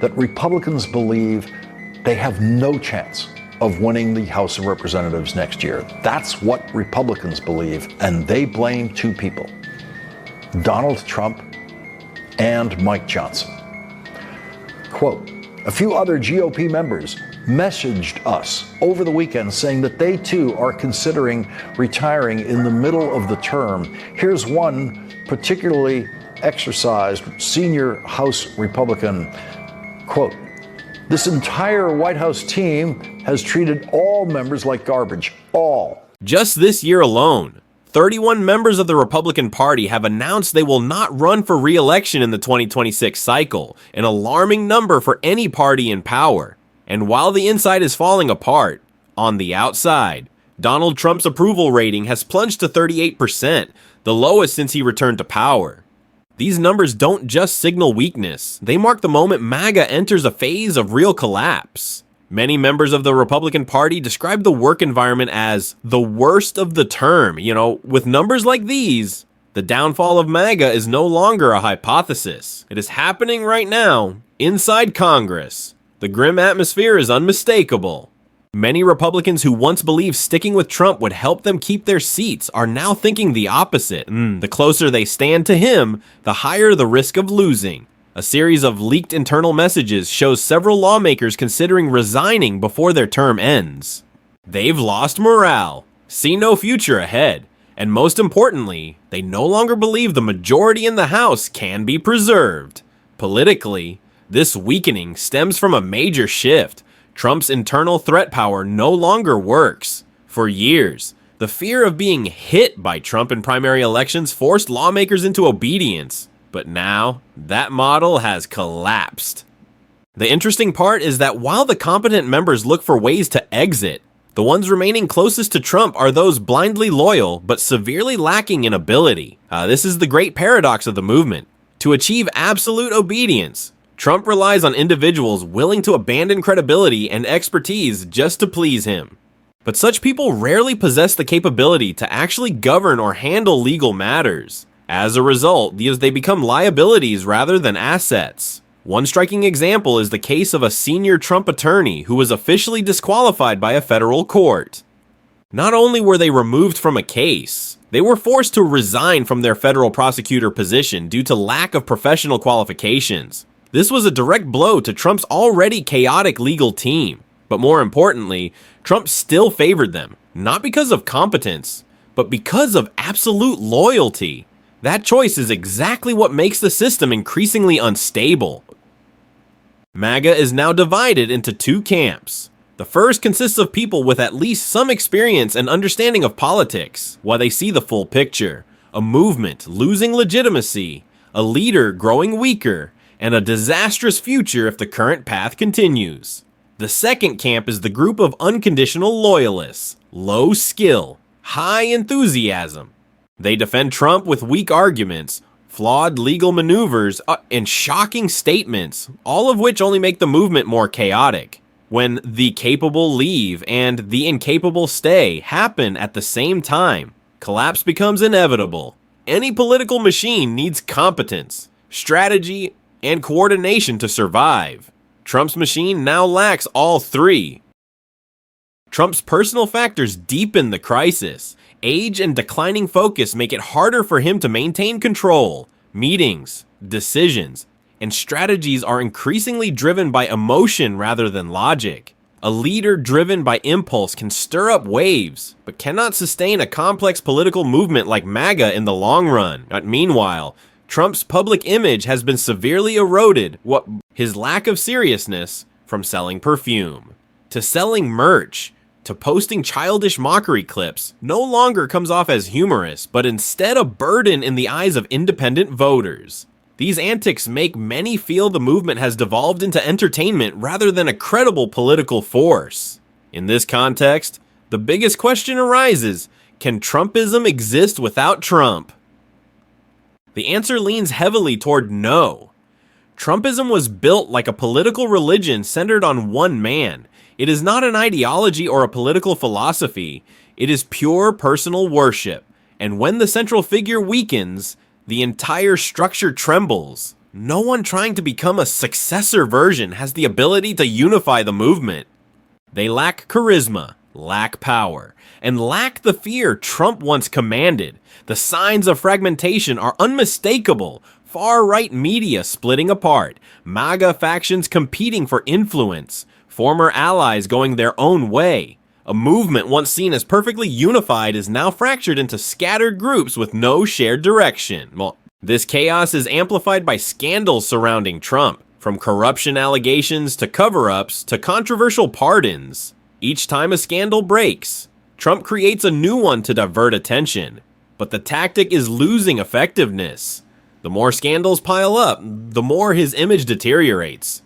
that Republicans believe they have no chance of winning the House of Representatives next year. That's what Republicans believe, and they blame two people, Donald Trump and Mike Johnson. Quote, a few other GOP members messaged us over the weekend saying that they too are considering retiring in the middle of the term. Here's one particularly exercised senior House Republican, quote, this entire White House team has treated all members like garbage, all. Just this year alone, 31 members of the Republican Party have announced they will not run for re-election in the 2026 cycle, an alarming number for any party in power. And while the inside is falling apart, on the outside, Donald Trump's approval rating has plunged to 38%, the lowest since he returned to power. These numbers don't just signal weakness, they mark the moment MAGA enters a phase of real collapse. Many members of the Republican Party describe the work environment as the worst of the term. With numbers like these, the downfall of MAGA is no longer a hypothesis. It is happening right now, inside Congress. The grim atmosphere is unmistakable. Many Republicans who once believed sticking with Trump would help them keep their seats are now thinking the opposite. The closer they stand to him, the higher the risk of losing. A series of leaked internal messages shows several lawmakers considering resigning before their term ends. They've lost morale, see no future ahead, and most importantly, they no longer believe the majority in the House can be preserved. Politically, this weakening stems from a major shift. Trump's internal threat power no longer works. For years, the fear of being hit by Trump in primary elections forced lawmakers into obedience. But now, that model has collapsed. The interesting part is that while the competent members look for ways to exit, the ones remaining closest to Trump are those blindly loyal but severely lacking in ability. This is the great paradox of the movement. To achieve absolute obedience, Trump relies on individuals willing to abandon credibility and expertise just to please him. But such people rarely possess the capability to actually govern or handle legal matters. As a result, they become liabilities rather than assets. One striking example is the case of a senior Trump attorney who was officially disqualified by a federal court. Not only were they removed from a case, they were forced to resign from their federal prosecutor position due to lack of professional qualifications. This was a direct blow to Trump's already chaotic legal team. But more importantly, Trump still favored them, not because of competence, but because of absolute loyalty. That choice is exactly what makes the system increasingly unstable. MAGA is now divided into two camps. The first consists of people with at least some experience and understanding of politics, while they see the full picture. A movement losing legitimacy, a leader growing weaker, and a disastrous future if the current path continues. The second camp is the group of unconditional loyalists, low skill, high enthusiasm. They defend Trump with weak arguments, flawed legal maneuvers, and shocking statements, all of which only make the movement more chaotic. When the capable leave and the incapable stay happen at the same time, collapse becomes inevitable. Any political machine needs competence, strategy, and coordination to survive. Trump's machine now lacks all three. Trump's personal factors deepen the crisis. Age and declining focus make it harder for him to maintain control. Meetings, decisions, and strategies are increasingly driven by emotion rather than logic. A leader driven by impulse can stir up waves, but cannot sustain a complex political movement like MAGA in the long run. Meanwhile, Trump's public image has been severely eroded, his lack of seriousness, from selling perfume to selling merch to posting childish mockery clips, no longer comes off as humorous, but instead a burden in the eyes of independent voters. These antics make many feel the movement has devolved into entertainment rather than a credible political force. In this context, the biggest question arises: can Trumpism exist without Trump? The answer leans heavily toward no. Trumpism was built like a political religion centered on one man. It is not an ideology or a political philosophy. It is pure personal worship. And when the central figure weakens, the entire structure trembles. no one trying to become a successor version has the ability to unify the movement. They lack charisma, lack power, and lack the fear Trump once commanded. The signs of fragmentation are unmistakable. Far-right media splitting apart, MAGA factions competing for influence, former allies going their own way. A movement once seen as perfectly unified is now fractured into scattered groups with no shared direction. Well, this chaos is amplified by scandals surrounding Trump, from corruption allegations to cover-ups to controversial pardons. Each time a scandal breaks, Trump creates a new one to divert attention. But the tactic is losing effectiveness. The more scandals pile up, the more his image deteriorates.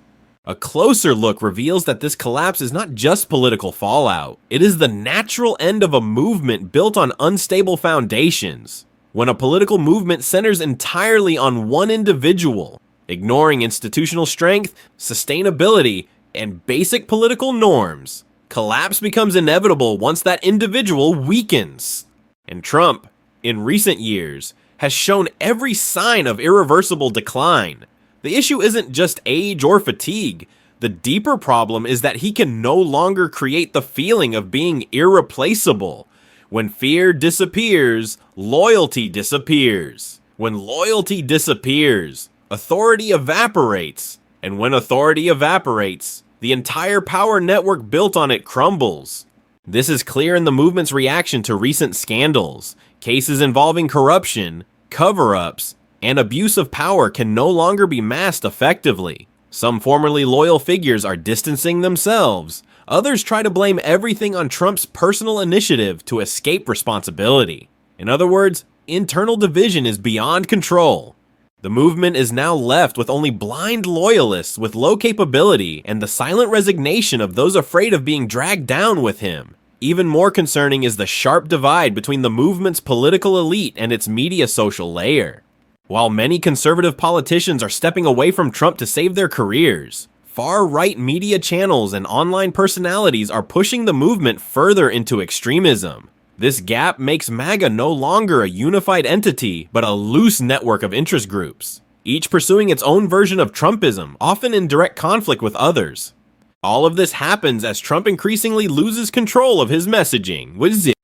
A closer look reveals that this collapse is not just political fallout. It is the natural end of a movement built on unstable foundations. When a political movement centers entirely on one individual, ignoring institutional strength, sustainability, and basic political norms, collapse becomes inevitable once that individual weakens. And Trump, in recent years, has shown every sign of irreversible decline. The issue isn't just age or fatigue. The deeper problem is that he can no longer create the feeling of being irreplaceable. When fear disappears, loyalty disappears. When loyalty disappears, authority evaporates. And when authority evaporates, the entire power network built on it crumbles. This is clear in the movement's reaction to recent scandals. Cases involving corruption, cover-ups, and abuse of power can no longer be masked effectively. Some formerly loyal figures are distancing themselves. Others try to blame everything on Trump's personal initiative to escape responsibility. In other words, internal division is beyond control. The movement is now left with only blind loyalists with low capability and the silent resignation of those afraid of being dragged down with him. Even more concerning is the sharp divide between the movement's political elite and its media social layer. While many conservative politicians are stepping away from Trump to save their careers, far-right media channels and online personalities are pushing the movement further into extremism. This gap makes MAGA no longer a unified entity, but a loose network of interest groups, each pursuing its own version of Trumpism, often in direct conflict with others. All of this happens as Trump increasingly loses control of his messaging,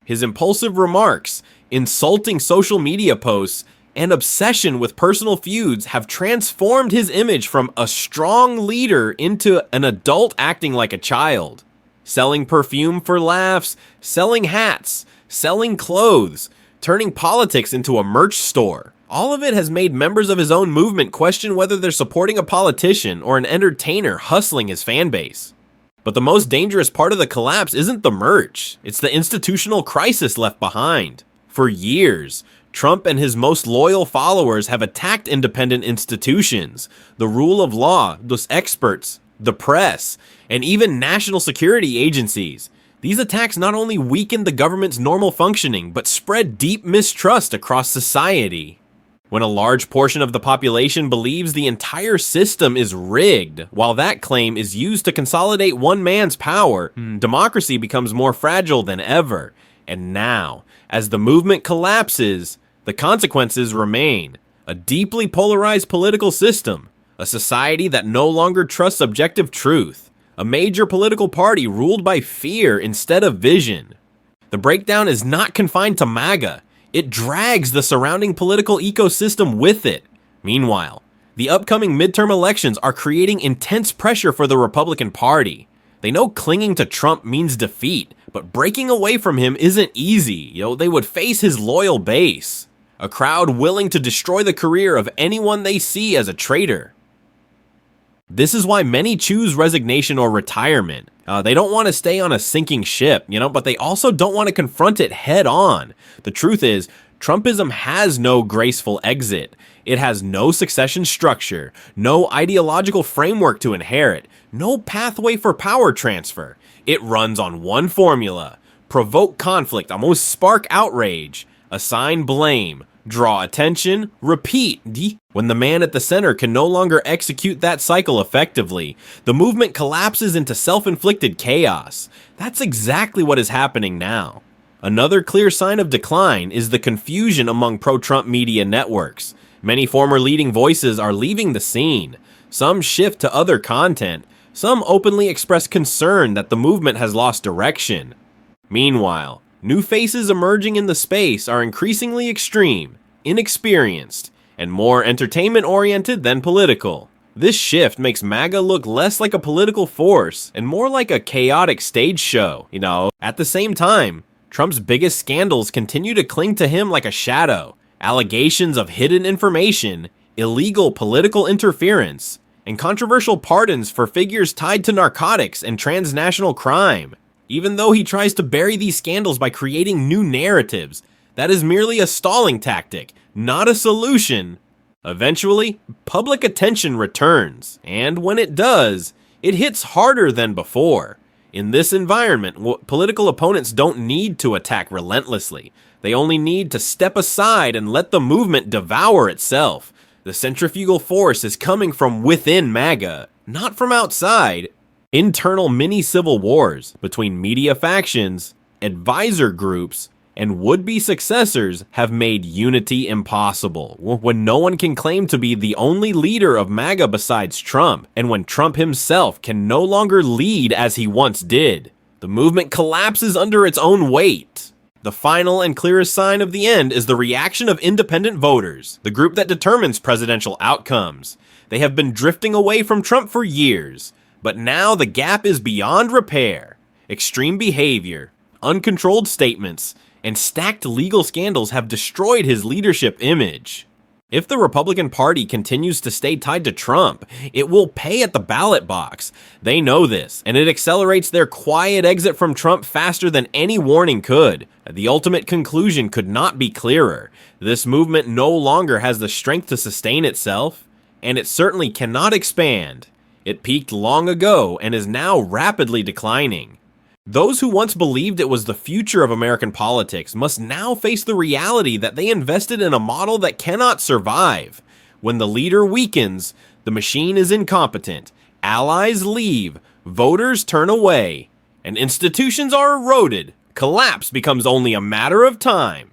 his impulsive remarks, insulting social media posts, and obsession with personal feuds have transformed his image from a strong leader into an adult acting like a child. Selling perfume for laughs, selling hats, selling clothes, turning politics into a merch store. All of it has made members of his own movement question whether they're supporting a politician or an entertainer hustling his fan base. But the most dangerous part of the collapse isn't the merch, it's the institutional crisis left behind. For years, Trump and his most loyal followers have attacked independent institutions, the rule of law, those experts, the press, and even national security agencies. These attacks not only weakened the government's normal functioning, but spread deep mistrust across society. When a large portion of the population believes the entire system is rigged, while that claim is used to consolidate one man's power, democracy becomes more fragile than ever. And now, as the movement collapses, the consequences remain. A deeply polarized political system, a society that no longer trusts objective truth, a major political party ruled by fear instead of vision. The breakdown is not confined to MAGA. It drags the surrounding political ecosystem with it. Meanwhile, the upcoming midterm elections are creating intense pressure for the Republican Party. They know clinging to Trump means defeat, but breaking away from him isn't easy. They would face his loyal base, a crowd willing to destroy the career of anyone they see as a traitor. This is why many choose resignation or retirement. They don't want to stay on a sinking ship, but they also don't want to confront it head on. The truth is, Trumpism has no graceful exit. It has no succession structure, no ideological framework to inherit, no pathway for power transfer. It runs on one formula: provoke conflict, almost spark outrage, assign blame, draw attention, repeat. When the man at the center can no longer execute that cycle effectively, the movement collapses into self-inflicted chaos. That's exactly what is happening now. Another clear sign of decline is the confusion among pro-Trump media networks. Many former leading voices are leaving the scene. Some shift to other content. Some openly express concern that the movement has lost direction. Meanwhile, new faces emerging in the space are increasingly extreme, inexperienced, and more entertainment-oriented than political. This shift makes MAGA look less like a political force and more like a chaotic stage show, At the same time, Trump's biggest scandals continue to cling to him like a shadow. Allegations of hidden information, illegal political interference, and controversial pardons for figures tied to narcotics and transnational crime. Even though he tries to bury these scandals by creating new narratives, that is merely a stalling tactic, not a solution. Eventually, public attention returns, and when it does, it hits harder than before. In this environment, political opponents don't need to attack relentlessly. They only need to step aside and let the movement devour itself. The centrifugal force is coming from within MAGA, not from outside. Internal mini-civil wars between media factions, advisor groups, and would-be successors have made unity impossible, when no one can claim to be the only leader of MAGA besides Trump, and when Trump himself can no longer lead as he once did. The movement collapses under its own weight. The final and clearest sign of the end is the reaction of independent voters, the group that determines presidential outcomes. They have been drifting away from Trump for years, but now the gap is beyond repair. Extreme behavior, uncontrolled statements, and stacked legal scandals have destroyed his leadership image. If the Republican Party continues to stay tied to Trump, it will pay at the ballot box. They know this, and it accelerates their quiet exit from Trump faster than any warning could. The ultimate conclusion could not be clearer. This movement no longer has the strength to sustain itself, and it certainly cannot expand. It peaked long ago and is now rapidly declining. Those who once believed it was the future of American politics must now face the reality that they invested in a model that cannot survive. When the leader weakens, the machine is incompetent, allies leave, voters turn away, and institutions are eroded. Collapse becomes only a matter of time.